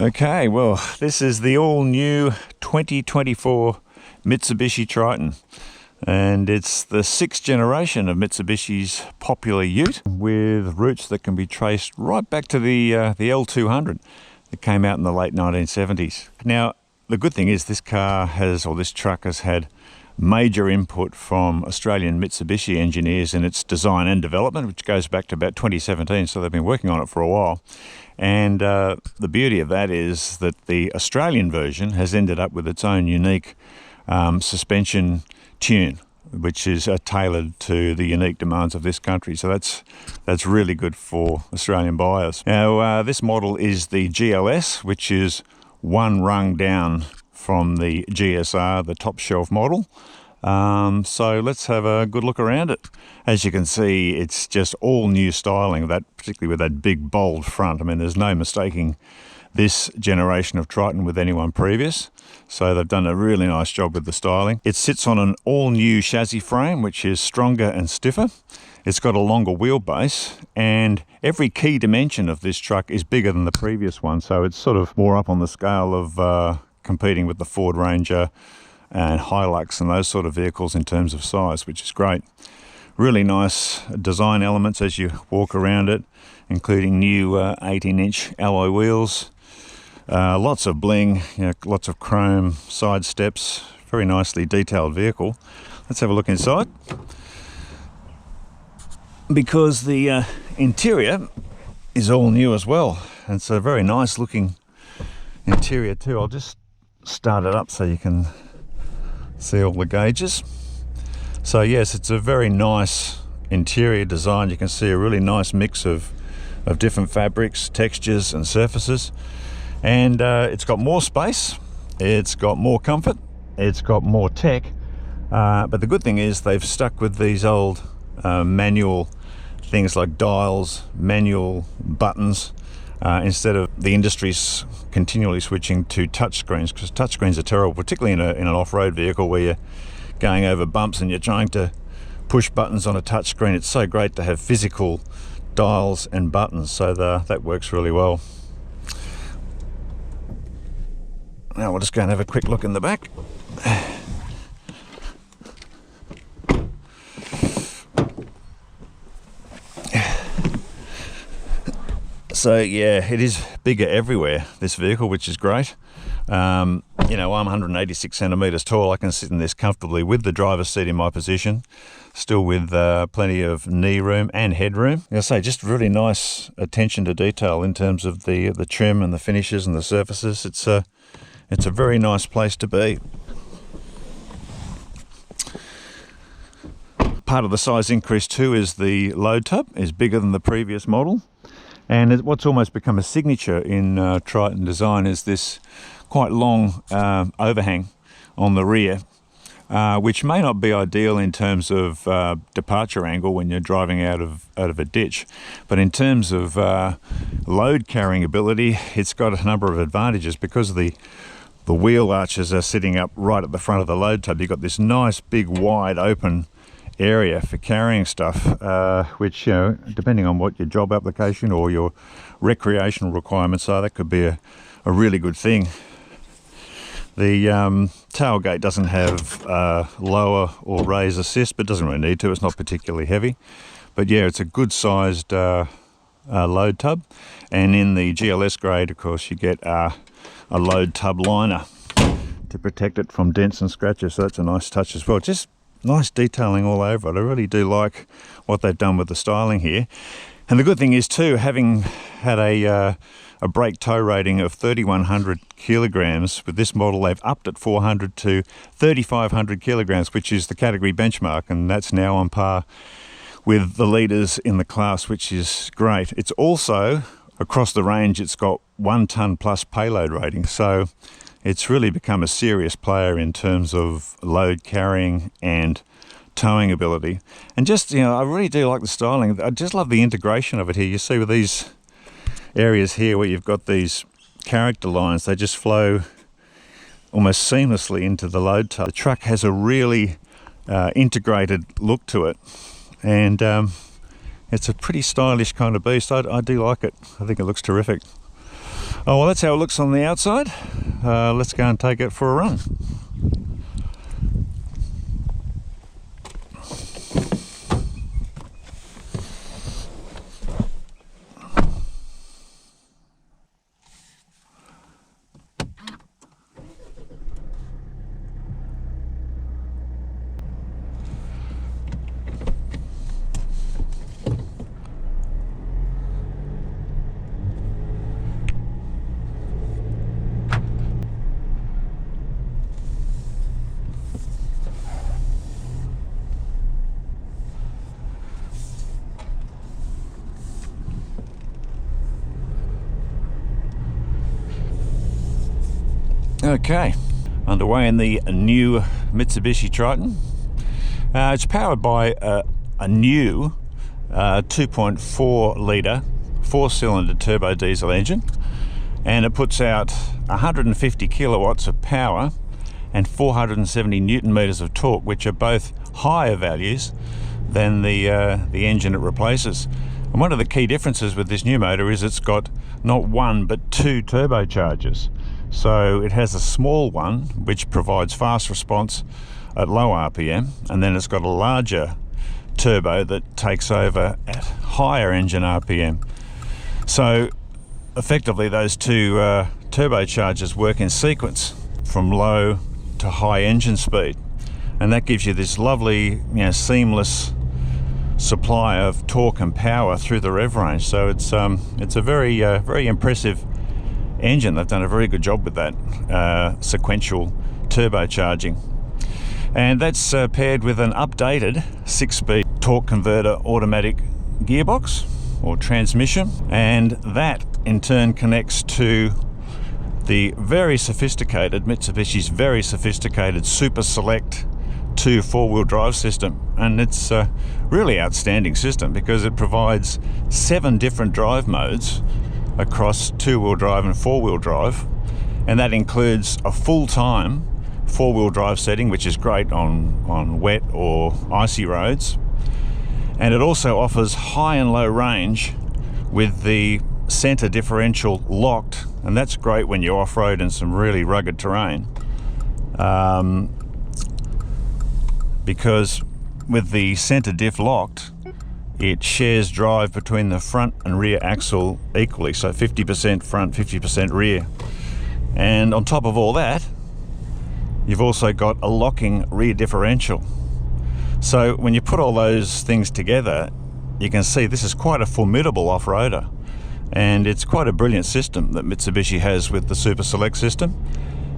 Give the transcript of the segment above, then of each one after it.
Okay, well, this is the all-new 2024 Mitsubishi Triton, and it's the 6th generation of Mitsubishi's popular ute with roots that can be traced right back to the L200 that came out in the late 1970s. Now, the good thing is this truck has had major input from Australian Mitsubishi engineers in its design and development, which goes back to about 2017, so they've been working on it for a while. And the beauty of that is that the Australian version has ended up with its own unique suspension tune, which is tailored to the unique demands of this country. So that's really good for Australian buyers. Now, this model is the GLS, which is one rung down from the GSR, the top shelf model. So let's have a good look around it. As you can see, it's just all new styling, particularly with that big bold front. I mean, there's no mistaking this generation of Triton with anyone previous. So they've done a really nice job with the styling. It sits on an all new chassis frame, which is stronger and stiffer. It's got a longer wheelbase, and every key dimension of this truck is bigger than the previous one. So it's sort of more up on the scale of competing with the Ford Ranger and Hilux and those sort of vehicles in terms of size, which is great. Really nice design elements as you walk around it, including new 18-inch alloy wheels, lots of bling, lots of chrome side steps, very nicely detailed vehicle. Let's have a look inside, because the interior is all new as well, and it's a very nice looking interior too. I'll just start it up so you can see all the gauges. So yes, it's a very nice interior design. You can see a really nice mix of different fabrics, textures and surfaces, and it's got more space, it's got more comfort, it's got more tech, but the good thing is they've stuck with these old manual things like dials, manual buttons, instead of the industry's continually switching to touchscreens, because touchscreens are terrible, particularly in an off-road vehicle where you're going over bumps and you're trying to push buttons on a touchscreen. It's so great to have physical dials and buttons, so that works really well. Now we'll just go and have a quick look in the back. So yeah, it is bigger everywhere, this vehicle, which is great. I'm 186 centimeters tall. I can sit in this comfortably with the driver's seat in my position, still with plenty of knee room and headroom. I say, just really nice attention to detail in terms of the trim and the finishes and the surfaces. It's a very nice place to be. Part of the size increase too is the load tub is bigger than the previous model. And what's almost become a signature in Triton design is this quite long overhang on the rear, which may not be ideal in terms of departure angle when you're driving out of a ditch. But in terms of load carrying ability, it's got a number of advantages because the wheel arches are sitting up right at the front of the load tub. You've got this nice big wide open area for carrying stuff, which, depending on what your job application or your recreational requirements are, that could be a really good thing. The tailgate doesn't have lower or raise assist, but doesn't really need to. It's not particularly heavy, but yeah, it's a good sized load tub. And in the GLS grade, of course, you get a load tub liner to protect it from dents and scratches, so that's a nice touch as well. Just nice detailing all over it. I really do like what they've done with the styling here. And the good thing is too, having had a brake tow rating of 3,100 kilograms, with this model they've upped at 400 to 3,500 kilograms, which is the category benchmark, and that's now on par with the leaders in the class, which is great. It's also, across the range, it's got 1 ton plus payload rating, so it's really become a serious player in terms of load carrying and towing ability. And just, I really do like the styling. I just love the integration of it here. You see with these areas here where you've got these character lines, they just flow almost seamlessly into the load tub. The truck has a really integrated look to it, and it's a pretty stylish kind of beast. I do like it. I think it looks terrific. Oh, well, that's how it looks on the outside. Let's go and take it for a run. Okay, underway in the new Mitsubishi Triton. It's powered by a new 2.4 litre 4-cylinder turbo diesel engine, and it puts out 150 kilowatts of power and 470 newton meters of torque, which are both higher values than the engine it replaces. And one of the key differences with this new motor is it's got not one but two turbochargers. So it has a small one which provides fast response at low RPM, and then it's got a larger turbo that takes over at higher engine RPM. So effectively those two turbochargers work in sequence from low to high engine speed, and that gives you this lovely, seamless supply of torque and power through the rev range. So it's a very impressive engine. They've done a very good job with that sequential turbocharging, and that's paired with an updated 6-speed torque converter automatic gearbox or transmission, and that in turn connects to the very sophisticated Mitsubishi's very sophisticated Super Select 2 4-wheel drive system. And it's a really outstanding system because it provides 7 different drive modes across 2-wheel drive and 4-wheel drive, and that includes a full-time 4-wheel drive setting, which is great on wet or icy roads, and it also offers high and low range with the center differential locked, and that's great when you off-road in some really rugged terrain, because with the center diff locked, it shares drive between the front and rear axle equally, so 50% front, 50% rear. And on top of all that, you've also got a locking rear differential. So when you put all those things together, you can see this is quite a formidable off-roader, and it's quite a brilliant system that Mitsubishi has with the Super Select system,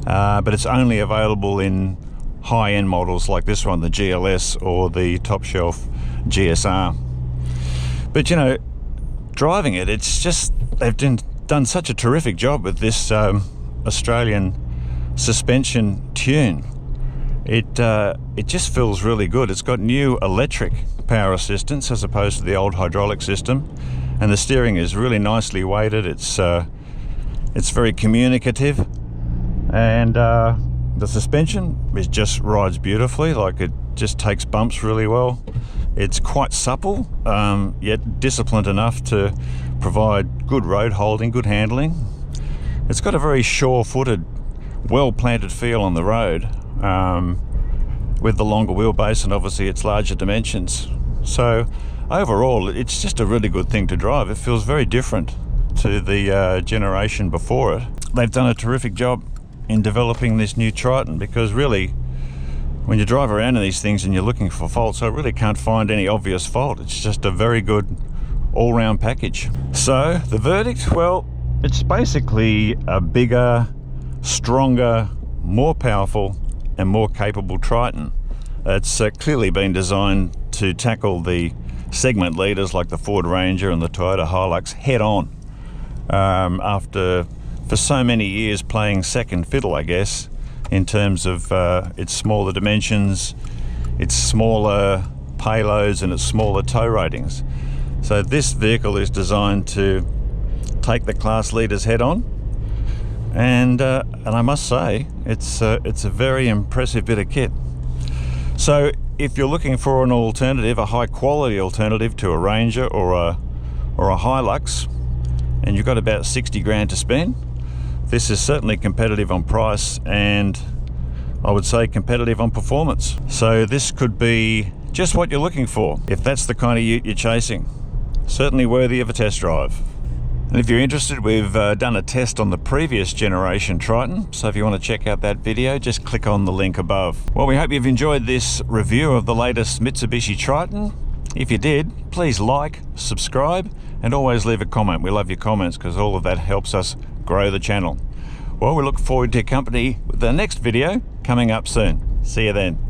but it's only available in high-end models like this one, the GLS or the top shelf GSR. But driving it, it's just, they've done such a terrific job with this Australian suspension tune. It just feels really good. It's got new electric power assistance as opposed to the old hydraulic system, and the steering is really nicely weighted. It's very communicative, and the suspension just rides beautifully. Like, it just takes bumps really well. It's quite supple, yet disciplined enough to provide good road holding, good handling. It's got a very sure-footed, well-planted feel on the road, with the longer wheelbase and obviously its larger dimensions. So overall, it's just a really good thing to drive. It feels very different to the generation before it. They've done a terrific job in developing this new Triton, because really, when you drive around in these things and you're looking for faults, I really can't find any obvious fault. It's just a very good all-round package. So the verdict, well, it's basically a bigger, stronger, more powerful and more capable Triton. It's clearly been designed to tackle the segment leaders like the Ford Ranger and the Toyota Hilux head on, after for so many years playing second fiddle, I guess, in terms of its smaller dimensions, its smaller payloads and its smaller tow ratings. So this vehicle is designed to take the class leaders head on, and I must say it's a very impressive bit of kit. So if you're looking for an alternative, a high quality alternative to a Ranger or a Hilux, and you've got about 60 grand to spend, This is certainly competitive on price, and I would say competitive on performance. So this could be just what you're looking for, if that's the kind of ute you're chasing. Certainly worthy of a test drive. And if you're interested, we've done a test on the previous generation Triton, so if you want to check out that video, just click on the link above. Well, we hope you've enjoyed this review of the latest Mitsubishi Triton. If you did, please like, subscribe, and always leave a comment. We love your comments because all of that helps us grow the channel. Well, we look forward to your company with the next video coming up soon. See you then.